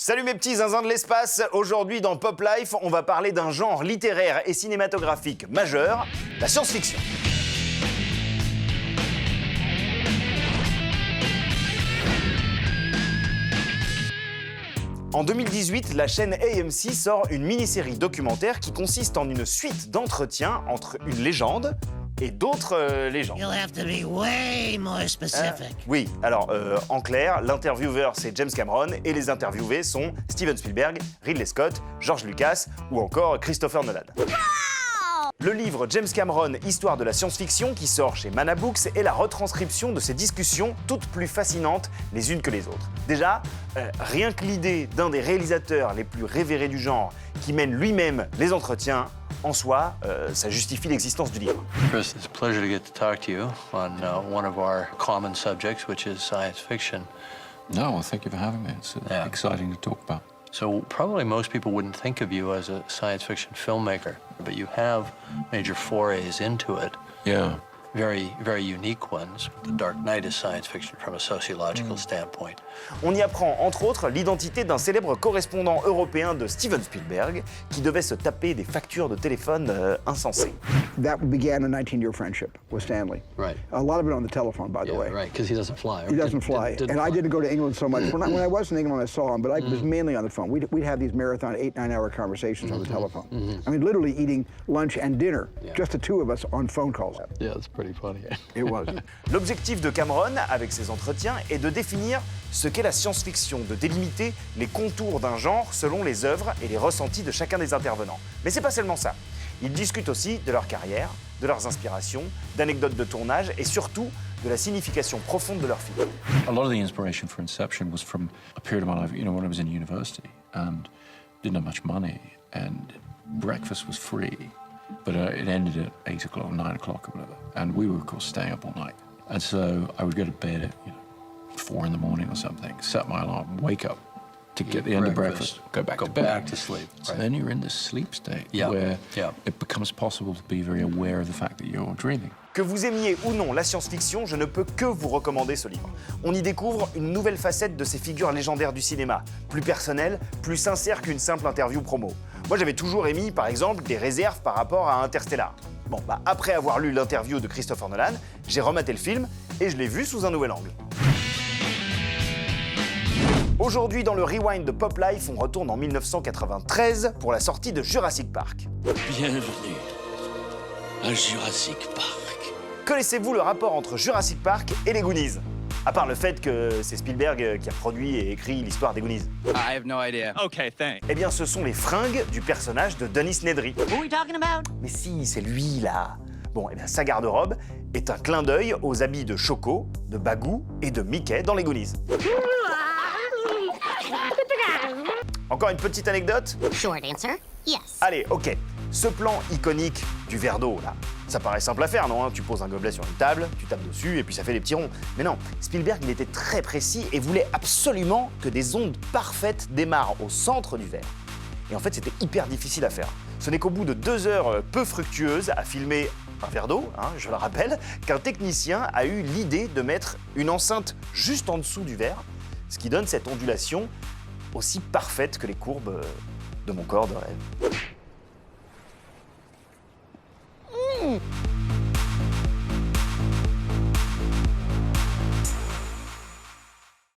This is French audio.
Salut mes petits zinzins de l'espace. Aujourd'hui dans Pop Life, on va parler d'un genre littéraire et cinématographique majeur, la science-fiction. En 2018, la chaîne AMC sort une mini-série documentaire qui consiste en une suite d'entretiens entre une légende et d'autres légendes. You'll have to be way more specific. Oui, alors en clair, l'intervieweur c'est James Cameron et les interviewés sont Steven Spielberg, Ridley Scott, George Lucas ou encore Christopher Nolan. Le livre James Cameron, Histoire de la science-fiction, qui sort chez Mana Books, est la retranscription de ces discussions, toutes plus fascinantes les unes que les autres. Déjà, rien que l'idée d'un des réalisateurs les plus révérés du genre qui mène lui-même les entretiens, en soi, ça justifie l'existence du livre. Chris, it's a pleasure to get to talk to you on one of our common subjects, which is science fiction. No, well, thank you for having me. It's exciting to talk about. So probably most people wouldn't think of you as a science fiction filmmaker, but you have major forays into it. Yeah. Very, very unique ones. The Dark Knight is science fiction from a sociological standpoint. On y apprend, entre autres, l'identité d'un célèbre correspondant européen de Steven Spielberg qui devait se taper des factures de téléphone insensées. That began a 19-year friendship with Stanley. Right. A lot of it on the telephone, by the Yeah, way. right, because he doesn't fly. He doesn't fly. And I didn't go to England so much. When I was in England, I saw him, but I was mainly on the phone. We'd have these marathon 8-9 hour conversations on the telephone. I mean, literally eating lunch and dinner, just the two of us on phone calls. Yeah, that's pretty funny. It was. L'objectif de Cameron, avec ses entretiens, est de définir ce qu'est la science-fiction, de délimiter les contours d'un genre selon les œuvres et les ressentis de chacun des intervenants. Mais c'est pas seulement ça. Ils discutent aussi de leur carrière, de leurs inspirations, d'anecdotes de tournage et surtout de la signification profonde de leur film. A lot of the inspiration for Inception was from a period of my life, when I was in university and didn't have much money and breakfast was free. But it ended at 8 o'clock, 9 o'clock or whatever. And we were, of course, staying up all night. And so I would go to bed at 4 in the morning or something, set my alarm, wake up to get the end of breakfast, go back to bed. Back to sleep. So Right. then you're in this sleep state Yeah, where yeah. it becomes possible to be very aware of the fact that you're dreaming. Que vous aimiez ou non la science-fiction, je ne peux que vous recommander ce livre. On y découvre une nouvelle facette de ces figures légendaires du cinéma, plus personnelle, plus sincère qu'une simple interview promo. Moi, j'avais toujours émis, par exemple, des réserves par rapport à Interstellar. Bon, après avoir lu l'interview de Christopher Nolan, j'ai rematé le film et je l'ai vu sous un nouvel angle. Aujourd'hui, dans le Rewind de Pop Life, on retourne en 1993 pour la sortie de Jurassic Park. Bienvenue à Jurassic Park. Connaissez-vous le rapport entre Jurassic Park et les Goonies? À part le fait que c'est Spielberg qui a produit et écrit l'histoire des Goonies. I have no idea. Okay, thanks. Eh bien, ce sont les fringues du personnage de Dennis Nedry. Who are we talking about? Mais si, c'est lui, là. Bon, eh bien, sa garde-robe est un clin d'œil aux habits de Choco, de Bagou et de Mickey dans les Goonies. Encore une petite anecdote? Short answer, yes. Allez, ok. Ce plan iconique du verre d'eau, là, ça paraît simple à faire, non hein? Tu poses un gobelet sur une table, tu tapes dessus et puis ça fait des petits ronds. Mais non, Spielberg, il était très précis et voulait absolument que des ondes parfaites démarrent au centre du verre. Et en fait, c'était hyper difficile à faire. Ce n'est qu'au bout de 2 heures peu fructueuses à filmer un verre d'eau, hein, je le rappelle, qu'un technicien a eu l'idée de mettre une enceinte juste en dessous du verre, ce qui donne cette ondulation aussi parfaite que les courbes de mon corps de rêve.